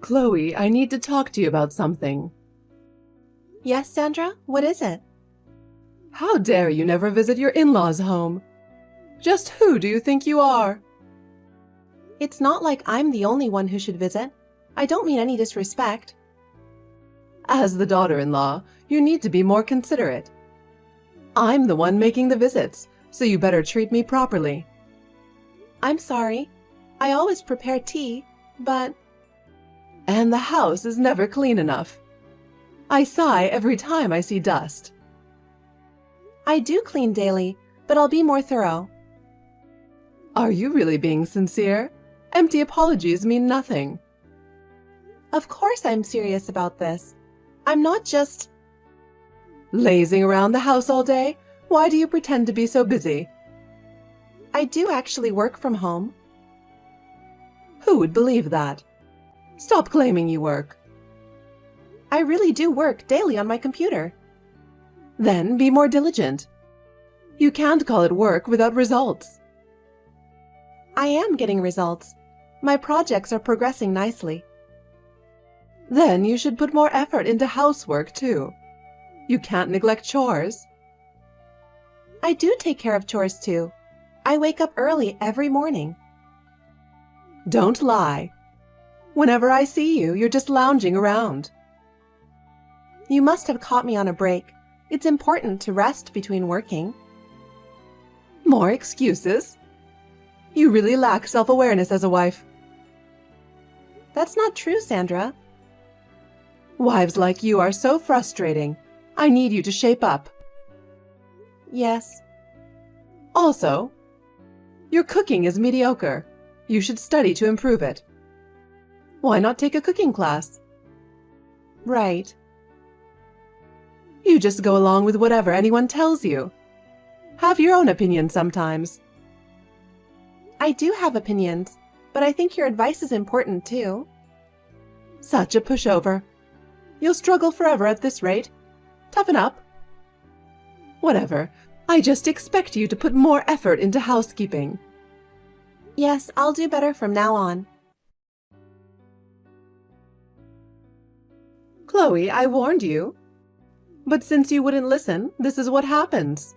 Chloe, I need to talk to you about something. Yes, Sandra? What is it? How dare you never visit your in-laws' home? Just who do you think you are? It's not like I'm the only one who should visit. I don't mean any disrespect. As the daughter-in-law, you need to be more considerate. I'm the one making the visits, so you better treat me properly. I'm sorry. I always prepare tea, but... And the house is never clean enough. I sigh every time I see dust. I do clean daily, but I'll be more thorough. Are you really being sincere? Empty apologies mean nothing. Of course I'm serious about this. I'm not just... Lazing around the house all day? Why do you pretend to be so busy? I do actually work from home. Who would believe that? Stop claiming you work. I really do work daily on my computer. Then be more diligent. You can't call it work without results. I am getting results. My projects are progressing nicely. Then you should put more effort into housework too. You can't neglect chores. I do take care of chores too. I wake up early every morning. Don't lie. Whenever I see you, you're just lounging around. You must have caught me on a break. It's important to rest between working. More excuses? You really lack self-awareness as a wife. That's not true, Sandra. Wives like you are so frustrating. I need you to shape up. Yes. Also, your cooking is mediocre. You should study to improve it. Why not take a cooking class? Right. You just go along with whatever anyone tells you. Have your own opinion sometimes. I do have opinions, but I think your advice is important too. Such a pushover. You'll struggle forever at this rate. Toughen up. Whatever. I just expect you to put more effort into housekeeping. Yes, I'll do better from now on. Chloe, I warned you. But since you wouldn't listen, this is what happens.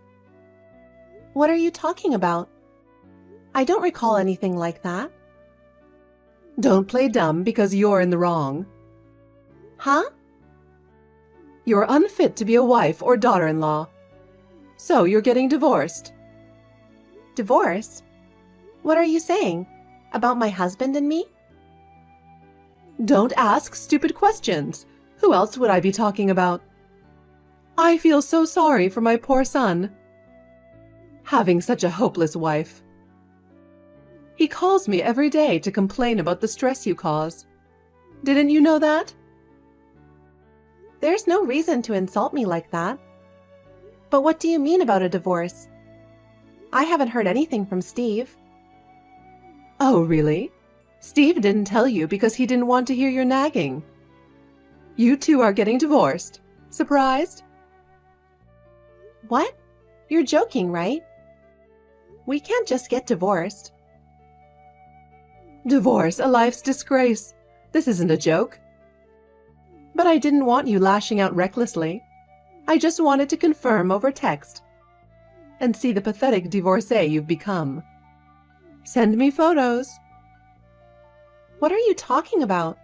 What are you talking about? I don't recall anything like that. Don't play dumb because you're in the wrong. Huh? You're unfit to be a wife or daughter-in-law. So you're getting divorced. Divorce? What are you saying? About my husband and me? Don't ask stupid questions. Who else would I be talking about? I feel so sorry for my poor son. Having such a hopeless wife. He calls me every day to complain about the stress you cause. Didn't you know that? There's no reason to insult me like that. But what do you mean about a divorce? I haven't heard anything from Steve. Oh, really? Steve didn't tell you because he didn't want to hear your nagging. You two are getting divorced. Surprised? What? You're joking, right? We can't just get divorced. Divorce, a life's disgrace. This isn't a joke. But I didn't want you lashing out recklessly. I just wanted to confirm over text and see the pathetic divorcee you've become. Send me photos. What are you talking about?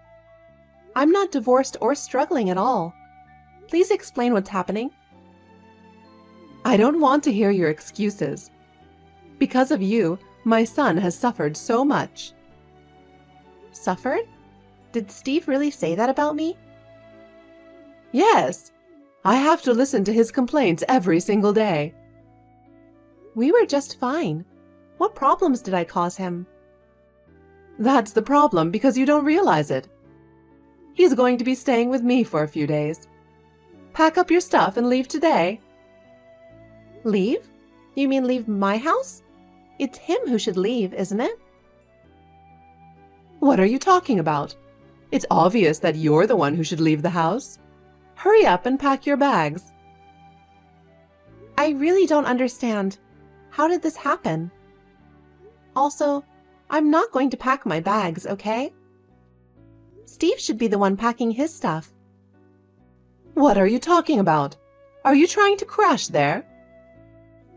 I'm not divorced or struggling at all. Please explain what's happening. I don't want to hear your excuses. Because of you, my son has suffered so much. Suffered? Did Steve really say that about me? Yes. I have to listen to his complaints every single day. We were just fine. What problems did I cause him? That's the problem because you don't realize it. He's going to be staying with me for a few days. Pack up your stuff and leave today. Leave? You mean leave my house? It's him who should leave, isn't it? What are you talking about? It's obvious that you're the one who should leave the house. Hurry up and pack your bags. I really don't understand. How did this happen? Also, I'm not going to pack my bags, okay? Steve should be the one packing his stuff. What are you talking about? Are you trying to crash there?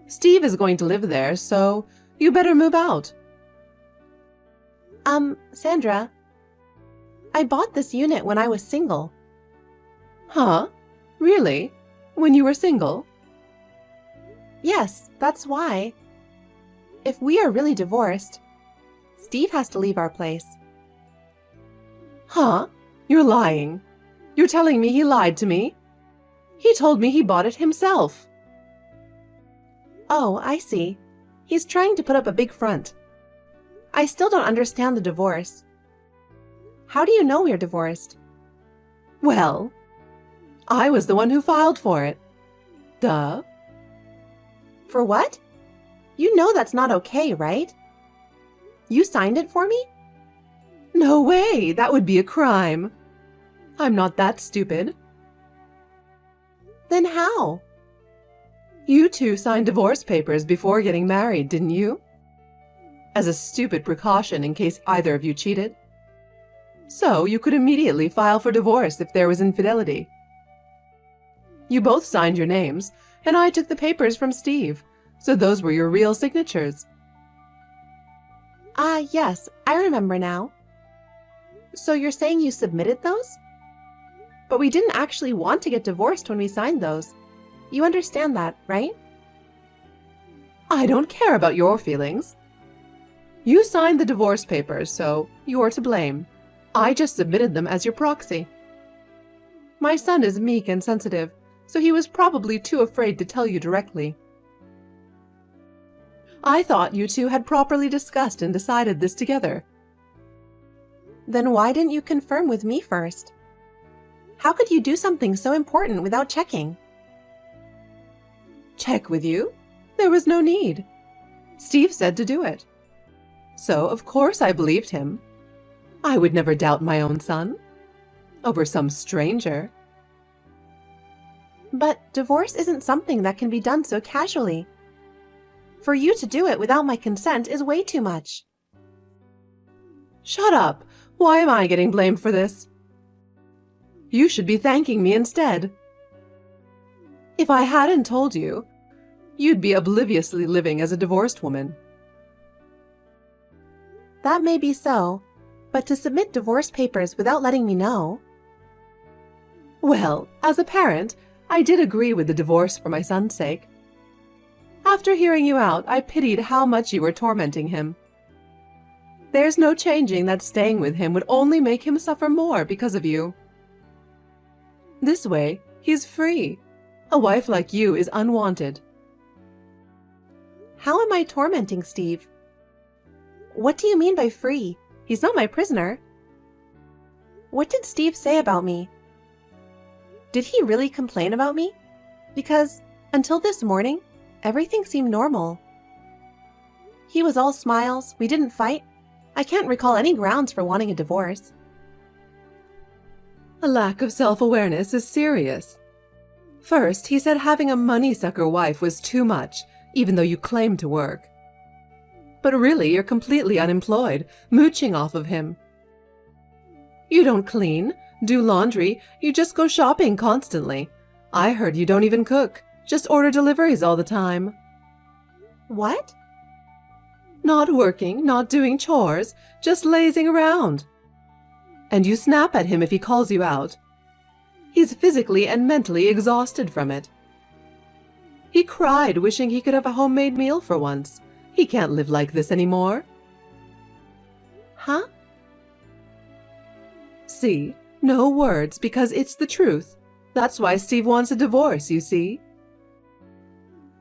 Steve is going to live there, so you better move out. Sandra, I bought this unit when I was single. Huh? Really? When you were single? Yes, that's why. If we are really divorced, Steve has to leave our place. Huh? You're lying. You're telling me he lied to me? He told me he bought it himself. Oh, I see. He's trying to put up a big front. I still don't understand the divorce. How do you know we're divorced? Well, I was the one who filed for it. Duh. For what? You know that's not okay, right? You signed it for me? No way! That would be a crime. I'm not that stupid. Then how? You two signed divorce papers before getting married, didn't you? As a stupid precaution in case either of you cheated. So you could immediately file for divorce if there was infidelity. You both signed your names, and I took the papers from Steve, so those were your real signatures. Ah, yes, I remember now. So you're saying you submitted those? But we didn't actually want to get divorced when we signed those. You understand that, right? I don't care about your feelings. You signed the divorce papers, so you're to blame. I just submitted them as your proxy. My son is meek and sensitive, so he was probably too afraid to tell you directly. I thought you two had properly discussed and decided this together. Then why didn't you confirm with me first? How could you do something so important without checking? Check with you? There was no need. Steve said to do it. So, of course, I believed him. I would never doubt my own son. Over some stranger. But divorce isn't something that can be done so casually. For you to do it without my consent is way too much. Shut up! Why am I getting blamed for this? You should be thanking me instead. If I hadn't told you, you'd be obliviously living as a divorced woman. That may be so, but to submit divorce papers without letting me know... Well, as a parent, I did agree with the divorce for my son's sake. After hearing you out, I pitied how much you were tormenting him. There's no changing that staying with him would only make him suffer more because of you. This way, he's free. A wife like you is unwanted. How am I tormenting Steve? What do you mean by free? He's not my prisoner. What did Steve say about me? Did he really complain about me? Because, until this morning, everything seemed normal. He was all smiles, we didn't fight. I can't recall any grounds for wanting a divorce. A lack of self-awareness is serious. First, he said having a money-sucker wife was too much, even though you claim to work. But really, you're completely unemployed, mooching off of him. You don't clean, do laundry, you just go shopping constantly. I heard you don't even cook, just order deliveries all the time. What? Not working, not doing chores, just lazing around. And you snap at him if he calls you out. He's physically and mentally exhausted from it. He cried, wishing he could have a homemade meal for once. He can't live like this anymore. Huh? See, no words, because it's the truth. That's why Steve wants a divorce, you see.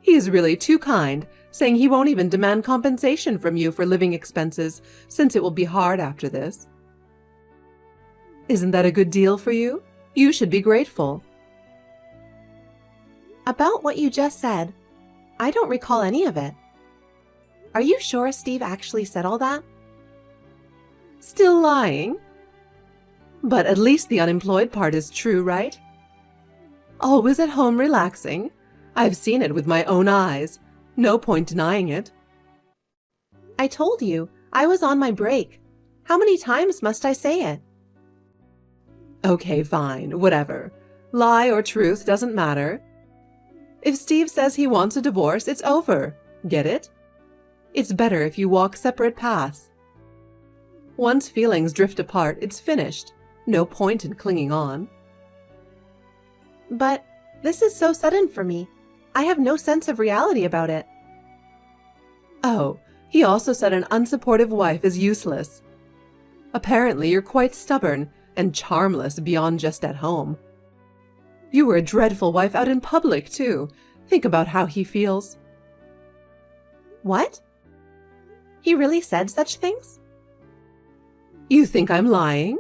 He's really too kind, saying he won't even demand compensation from you for living expenses, since it will be hard after this. Isn't that a good deal for you? You should be grateful. About what you just said, I don't recall any of it. Are you sure Steve actually said all that? Still lying? But at least the unemployed part is true, right? Always at home relaxing. I've seen it with my own eyes. No point denying it. I told you, I was on my break. How many times must I say it? Okay, fine, whatever. Lie or truth doesn't matter. If Steve says he wants a divorce, it's over. Get it? It's better if you walk separate paths. Once feelings drift apart, it's finished. No point in clinging on. But this is so sudden for me. I have no sense of reality about it. Oh, he also said an unsupportive wife is useless. Apparently, you're quite stubborn and charmless beyond just at home. You were a dreadful wife out in public, too. Think about how he feels. What? He really said such things? You think I'm lying?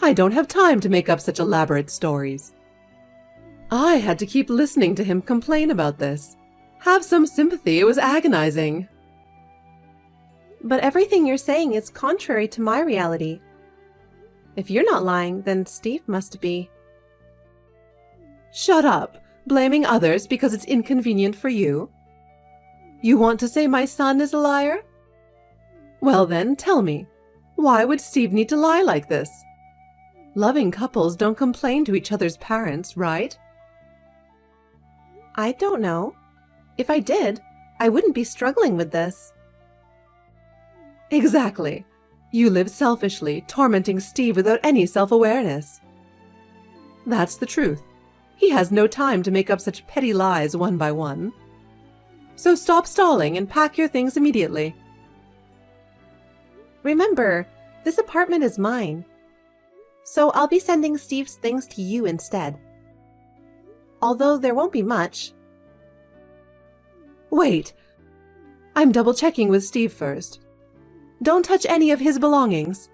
I don't have time to make up such elaborate stories. I had to keep listening to him complain about this. Have some sympathy, it was agonizing. But everything you're saying is contrary to my reality. If you're not lying, then Steve must be. Shut up, blaming others because it's inconvenient for you. You want to say my son is a liar? Well then, tell me, why would Steve need to lie like this? Loving couples don't complain to each other's parents, right? I don't know. If I did, I wouldn't be struggling with this. Exactly. You live selfishly, tormenting Steve without any self-awareness. That's the truth. He has no time to make up such petty lies one by one. So stop stalling and pack your things immediately. Remember, this apartment is mine. So I'll be sending Steve's things to you instead. Although there won't be much. Wait. I'm double-checking with Steve first. Don't touch any of his belongings.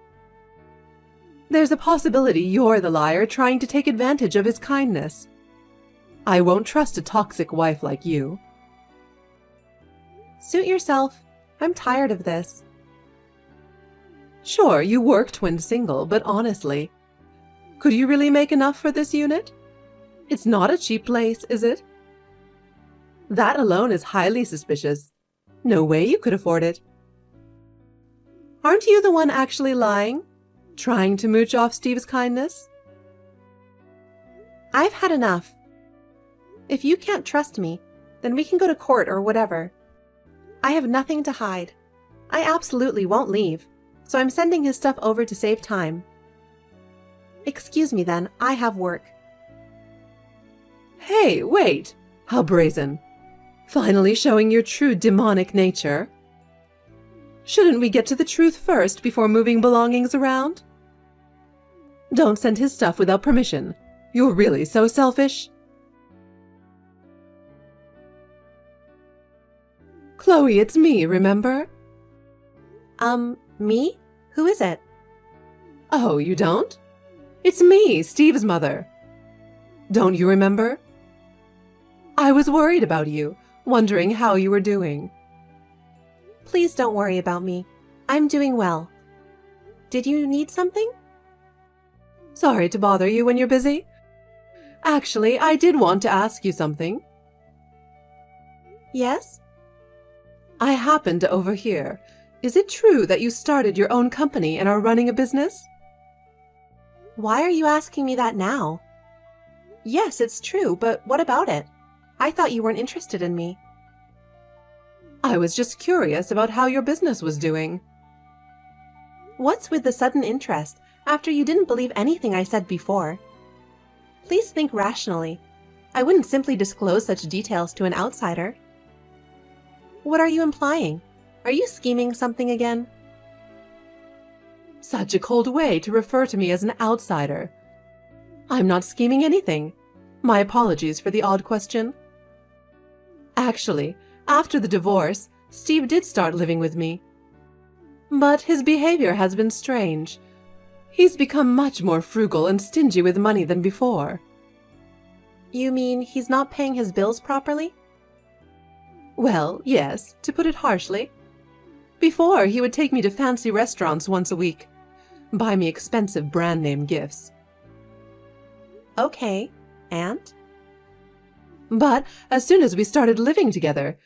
There's a possibility you're the liar trying to take advantage of his kindness. I won't trust a toxic wife like you. Suit yourself. I'm tired of this. Sure, you worked when single, but honestly, could you really make enough for this unit? It's not a cheap place, is it? That alone is highly suspicious. No way you could afford it. Aren't you the one actually lying? Trying to mooch off Steve's kindness? I've had enough. If you can't trust me, then we can go to court or whatever. I have nothing to hide. I absolutely won't leave, so I'm sending his stuff over to save time. Excuse me then, I have work. Hey, wait! How brazen. Finally showing your true demonic nature. Shouldn't we get to the truth first before moving belongings around? Don't send his stuff without permission. You're really so selfish. Chloe, it's me, remember? Me? Who is it? Oh, you don't? It's me, Steve's mother. Don't you remember? I was worried about you, wondering how you were doing. Please don't worry about me. I'm doing well. Did you need something? Sorry to bother you when you're busy. Actually, I did want to ask you something. Yes? I happened to overhear. Is it true that you started your own company and are running a business? Why are you asking me that now? Yes, it's true, but what about it? I thought you weren't interested in me. I was just curious about how your business was doing. What's with the sudden interest after you didn't believe anything I said before? Please think rationally. I wouldn't simply disclose such details to an outsider. What are you implying? Are you scheming something again? Such a cold way to refer to me as an outsider. I'm not scheming anything. My apologies for the odd question. Actually, after the divorce, Steve did start living with me. But his behavior has been strange. He's become much more frugal and stingy with money than before. You mean he's not paying his bills properly? Well, yes, to put it harshly. Before, he would take me to fancy restaurants once a week, buy me expensive brand-name gifts. Okay, and? But as soon as we started living together,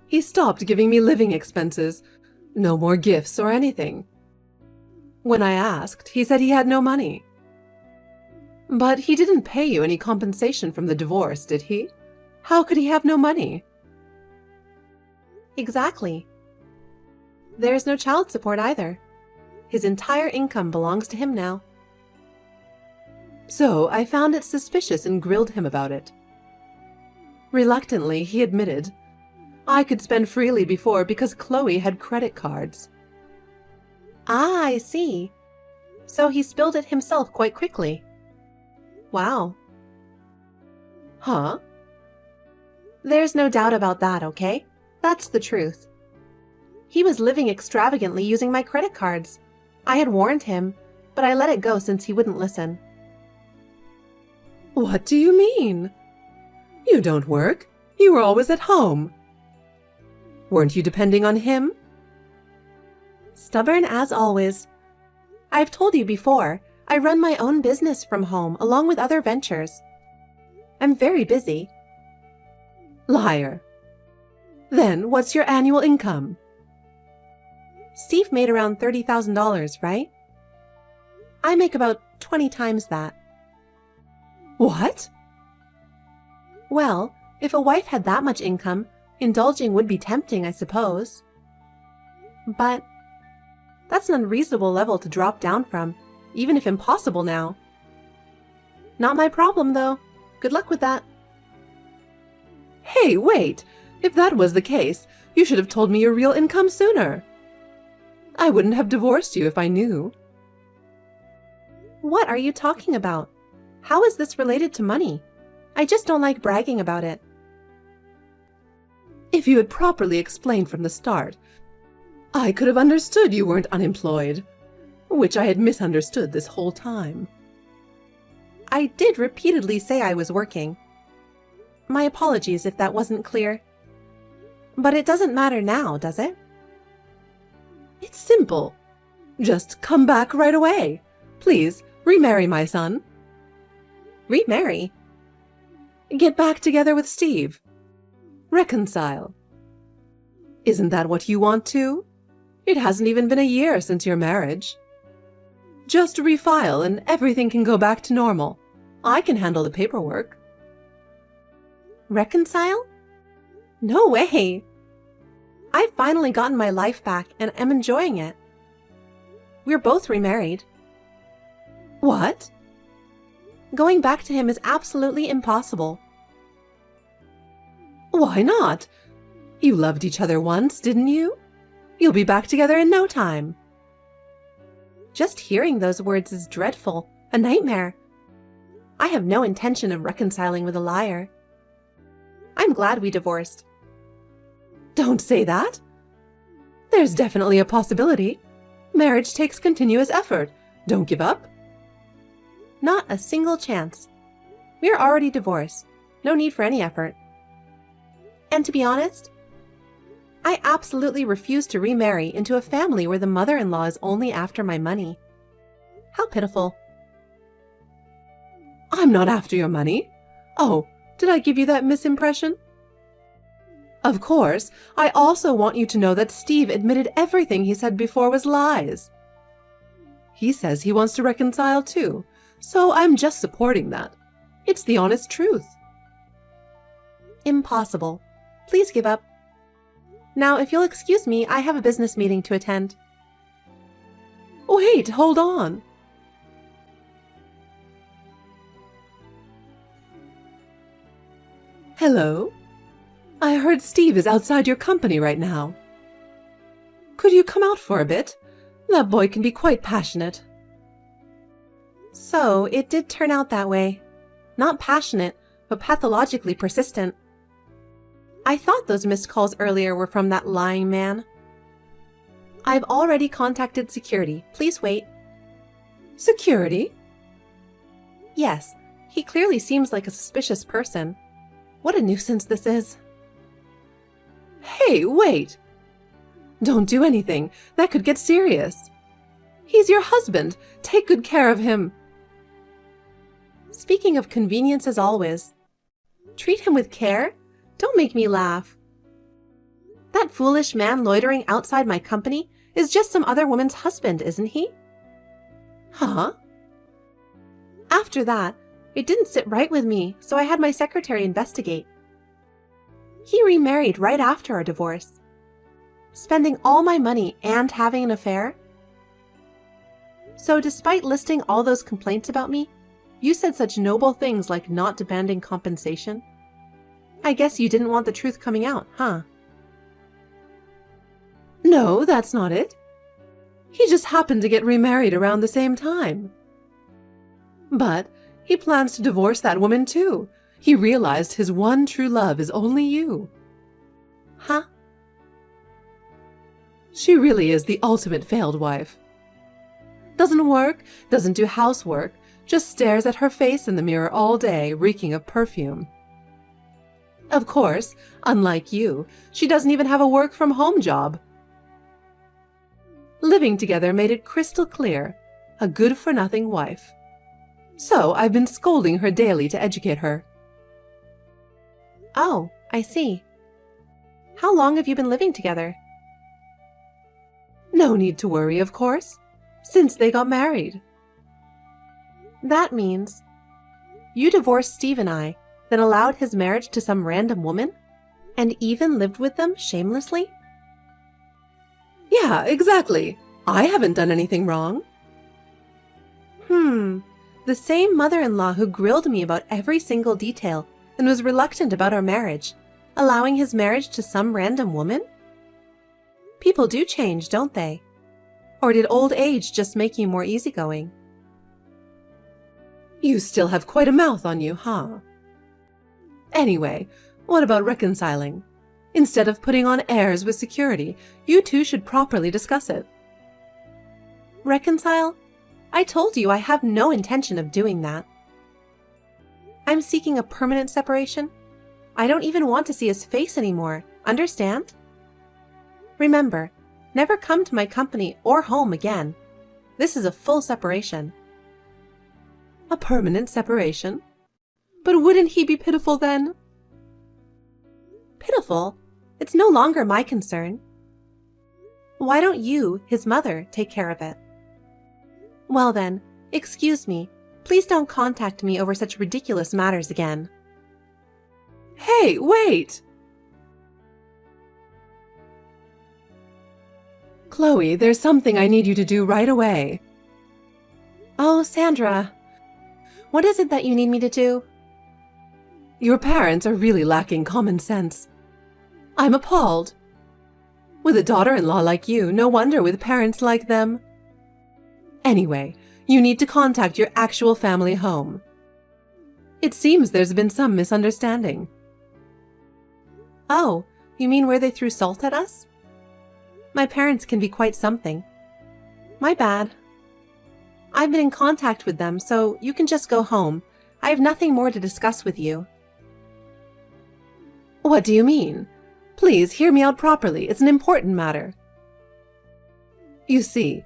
he stopped giving me living expenses. No more gifts or anything. When I asked, he said he had no money. But he didn't pay you any compensation from the divorce, did he? How could he have no money? Exactly. There's no child support either. His entire income belongs to him now. So I found it suspicious and grilled him about it. Reluctantly, he admitted, I could spend freely before because Chloe had credit cards. Ah, I see. So he spilled it himself quite quickly. Wow. Huh? There's no doubt about that, okay? That's the truth. He was living extravagantly using my credit cards. I had warned him, but I let it go since he wouldn't listen. What do you mean? You don't work. You were always at home. Weren't you depending on him? Stubborn as always. I've told you before, I run my own business from home along with other ventures. I'm very busy. Liar. Then what's your annual income? Steve made around $30,000, right? I make about 20 times that. What? Well, if a wife had that much income, indulging would be tempting, I suppose. But that's an unreasonable level to drop down from, even if impossible now. Not my problem, though. Good luck with that. Hey, wait! If that was the case, you should have told me your real income sooner. I wouldn't have divorced you if I knew. What are you talking about? How is this related to money? I just don't like bragging about it. If you had properly explained from the start, I could have understood you weren't unemployed, which I had misunderstood this whole time. I did repeatedly say I was working. My apologies if that wasn't clear. But it doesn't matter now, does it? It's simple. Just come back right away. Please, remarry my son. Remarry? Get back together with Steve. Reconcile. Isn't that what you want to? It hasn't even been a year since your marriage. Just refile and everything can go back to normal. I can handle the paperwork. Reconcile? No way! I've finally gotten my life back and am enjoying it. We're both remarried. What? Going back to him is absolutely impossible. Why not? You loved each other once, didn't you? You'll be back together in no time. Just hearing those words is dreadful, a nightmare. I have no intention of reconciling with a liar. I'm glad we divorced. Don't say that. There's definitely a possibility. Marriage takes continuous effort. Don't give up. Not a single chance. We're already divorced. No need for any effort. And to be honest, I absolutely refuse to remarry into a family where the mother-in-law is only after my money. How pitiful. I'm not after your money. Oh, did I give you that misimpression? Of course, I also want you to know that Steve admitted everything he said before was lies. He says he wants to reconcile too, so I'm just supporting that. It's the honest truth. Impossible. Please give up. Now, if you'll excuse me, I have a business meeting to attend. Wait, hold on. Hello? I heard Steve is outside your company right now. Could you come out for a bit? That boy can be quite passionate. So, it did turn out that way. Not passionate, but pathologically persistent. I thought those missed calls earlier were from that lying man. I've already contacted security. Please wait. Security? Yes, he clearly seems like a suspicious person. What a nuisance this is. Hey, wait! Don't do anything. That could get serious. He's your husband. Take good care of him. Speaking of convenience as always. Treat him with care? Don't make me laugh. That foolish man loitering outside my company is just some other woman's husband, isn't he? Huh? After that, it didn't sit right with me, so I had my secretary investigate. He remarried right after our divorce, spending all my money and having an affair. So despite listing all those complaints about me, you said such noble things like not demanding compensation. I guess you didn't want the truth coming out, huh? No, that's not it. He just happened to get remarried around the same time. But he plans to divorce that woman too. He realized his one true love is only you. Huh? She really is the ultimate failed wife. Doesn't work, doesn't do housework, just stares at her face in the mirror all day, reeking of perfume. Of course, unlike you, she doesn't even have a work-from-home job. Living together made it crystal clear, a good-for-nothing wife. So I've been scolding her daily to educate her. Oh, I see. How long have you been living together? No need to worry, of course, since they got married. That means you divorced Steve and I, then allowed his marriage to some random woman, and even lived with them shamelessly? Yeah, exactly. I haven't done anything wrong. The same mother-in-law who grilled me about every single detail and was reluctant about our marriage, allowing his marriage to some random woman? People do change, don't they? Or did old age just make you more easygoing? You still have quite a mouth on you, huh? Anyway, what about reconciling? Instead of putting on airs with security, you two should properly discuss it. Reconcile? I told you I have no intention of doing that. I'm seeking a permanent separation. I don't even want to see his face anymore, understand? Remember, never come to my company or home again. This is a full separation. A permanent separation? But wouldn't he be pitiful then? Pitiful? It's no longer my concern. Why don't you, his mother, take care of it? Well then, excuse me. Please don't contact me over such ridiculous matters again. Hey, wait! Chloe, there's something I need you to do right away. Oh, Sandra. What is it that you need me to do? Your parents are really lacking common sense. I'm appalled. With a daughter-in-law like you, no wonder with parents like them. Anyway, you need to contact your actual family home. It seems there's been some misunderstanding. Oh, you mean where they threw salt at us? My parents can be quite something. My bad. I've been in contact with them, so you can just go home. I have nothing more to discuss with you. What do you mean? Please hear me out properly. It's an important matter. You see,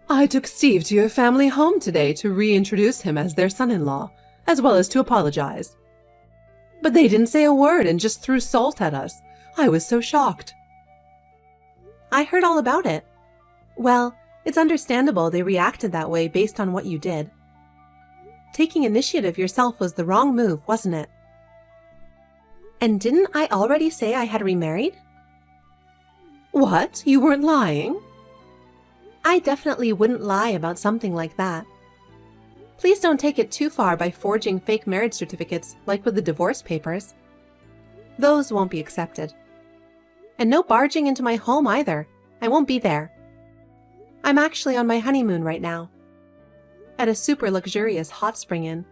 I took Steve to your family home today to reintroduce him as their son-in-law, as well as to apologize. But they didn't say a word and just threw salt at us. I was so shocked. I heard all about it. Well, it's understandable they reacted that way based on what you did. Taking initiative yourself was the wrong move, wasn't it? And didn't I already say I had remarried? What? You weren't lying? I definitely wouldn't lie about something like that. Please don't take it too far by forging fake marriage certificates like with the divorce papers. Those won't be accepted. And no barging into my home either. I won't be there. I'm actually on my honeymoon right now. At a super luxurious hot spring inn.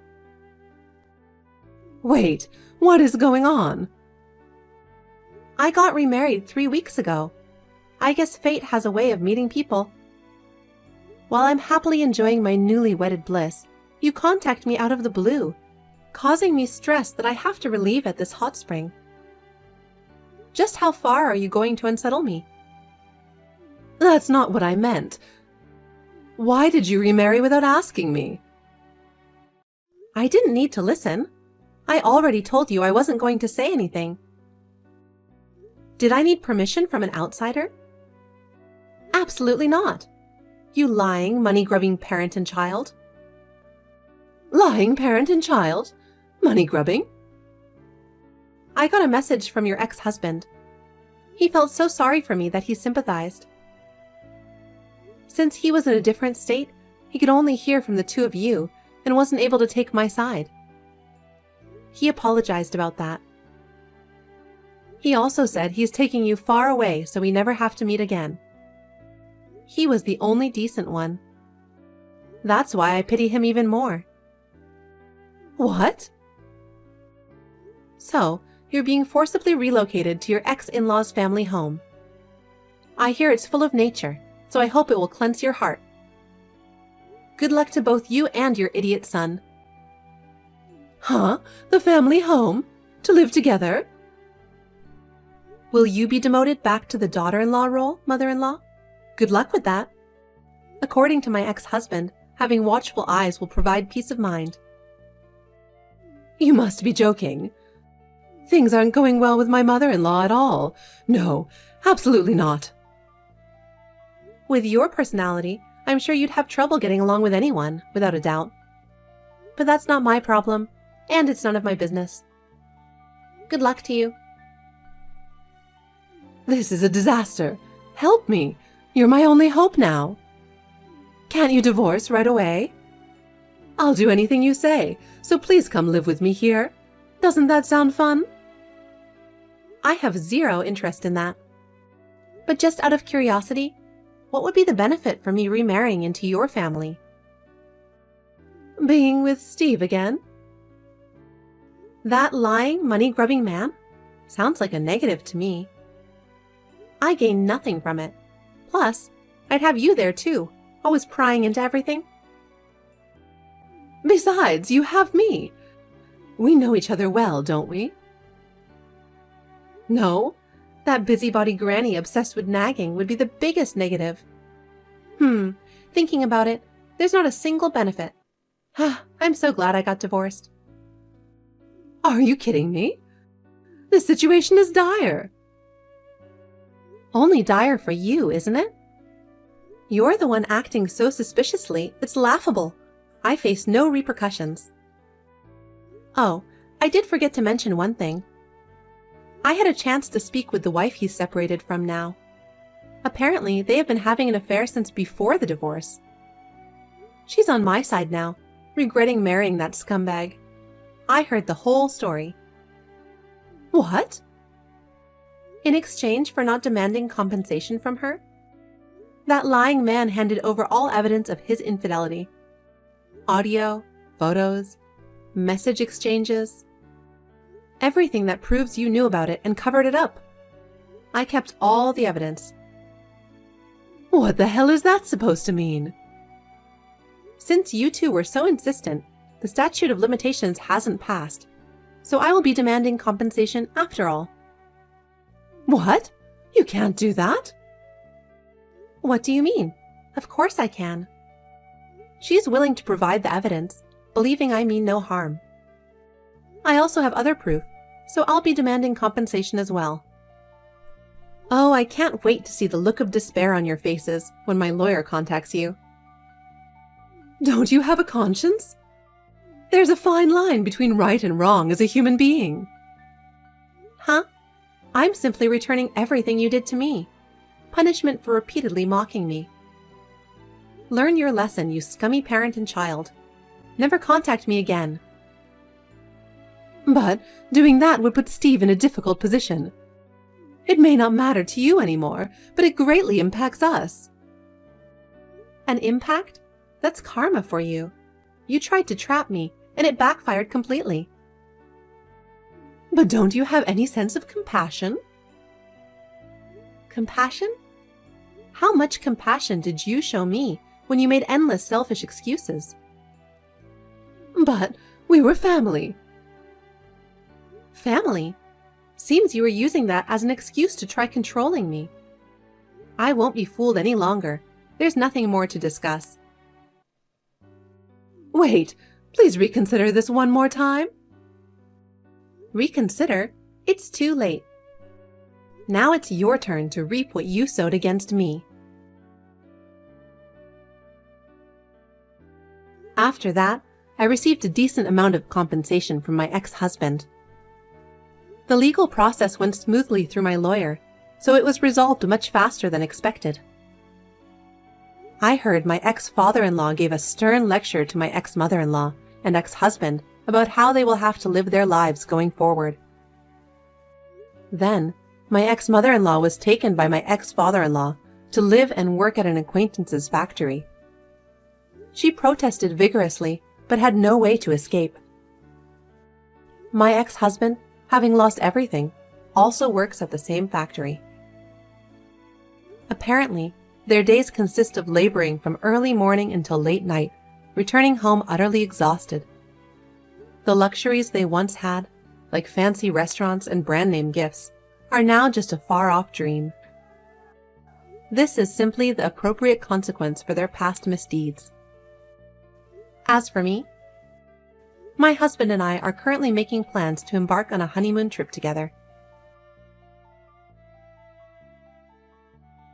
Wait, what is going on? I got remarried 3 weeks ago. I guess fate has a way of meeting people. While I'm happily enjoying my newly wedded bliss, you contact me out of the blue, causing me stress that I have to relieve at this hot spring. Just how far are you going to unsettle me? That's not what I meant. Why did you remarry without asking me? I didn't need to listen. I already told you I wasn't going to say anything. Did I need permission from an outsider? Absolutely not. You lying, money-grubbing parent and child. Lying parent and child? Money grubbing? I got a message from your ex-husband. He felt so sorry for me that he sympathized. Since he was in a different state, he could only hear from the two of you and wasn't able to take my side. He apologized about that. He also said he's taking you far away so we never have to meet again. He was the only decent one. That's why I pity him even more. What? So, you're being forcibly relocated to your ex-in-law's family home. I hear it's full of nature, so I hope it will cleanse your heart. Good luck to both you and your idiot son. Huh? The family home? To live together? Will you be demoted back to the daughter-in-law role, mother-in-law? Good luck with that. According to my ex-husband, having watchful eyes will provide peace of mind. You must be joking. Things aren't going well with my mother-in-law at all. No, absolutely not. With your personality, I'm sure you'd have trouble getting along with anyone, without a doubt. But that's not my problem, and it's none of my business. Good luck to you. This is a disaster. Help me. You're my only hope now. Can't you divorce right away? I'll do anything you say, so please come live with me here. Doesn't that sound fun? I have zero interest in that. But just out of curiosity, what would be the benefit for me remarrying into your family? Being with Steve again? That lying, money-grubbing man? Sounds like a negative to me. I gain nothing from it. Plus, I'd have you there too, always prying into everything. Besides, you have me. We know each other well, don't we? No, that busybody granny obsessed with nagging would be the biggest negative. Thinking about it, there's not a single benefit. I'm so glad I got divorced. Are you kidding me? This situation is dire. Only dire for you, isn't it? You're the one acting so suspiciously, it's laughable. I face no repercussions. Oh, I did forget to mention one thing. I had a chance to speak with the wife he's separated from now. Apparently, they have been having an affair since before the divorce. She's on my side now, regretting marrying that scumbag. I heard the whole story. What? In exchange for not demanding compensation from her, that lying man handed over all evidence of his infidelity. Audio, photos, message exchanges. Everything that proves you knew about it and covered it up. I kept all the evidence. What the hell is that supposed to mean? Since you two were so insistent, the statute of limitations hasn't passed, so I will be demanding compensation after all. What? You can't do that. What do you mean? Of course I can. She's willing to provide the evidence, believing I mean no harm. I also have other proof, so I'll be demanding compensation as well. Oh, I can't wait to see the look of despair on your faces when my lawyer contacts you. Don't you have a conscience? There's a fine line between right and wrong as a human being. Huh? I'm simply returning everything you did to me. Punishment for repeatedly mocking me. Learn your lesson, you scummy parent and child. Never contact me again. But doing that would put Steve in a difficult position. It may not matter to you anymore, but it greatly impacts us. An impact? That's karma for you. You tried to trap me, and it backfired completely. But don't you have any sense of compassion? Compassion? How much compassion did you show me when you made endless selfish excuses? But we were family. Family? Seems you were using that as an excuse to try controlling me. I won't be fooled any longer. There's nothing more to discuss. Wait, please reconsider this one more time. Reconsider? It's too late. Now it's your turn to reap what you sowed against me. After that, I received a decent amount of compensation from my ex-husband. The legal process went smoothly through my lawyer, so it was resolved much faster than expected. I heard my ex-father-in-law gave a stern lecture to my ex-mother-in-law and ex-husband about how they will have to live their lives going forward. Then, my ex-mother-in-law was taken by my ex-father-in-law to live and work at an acquaintance's factory. She protested vigorously, but had no way to escape. My ex-husband, having lost everything, also works at the same factory. Apparently, their days consist of laboring from early morning until late night, returning home utterly exhausted. The luxuries they once had, like fancy restaurants and brand-name gifts, are now just a far-off dream. This is simply the appropriate consequence for their past misdeeds. As for me, my husband and I are currently making plans to embark on a honeymoon trip together.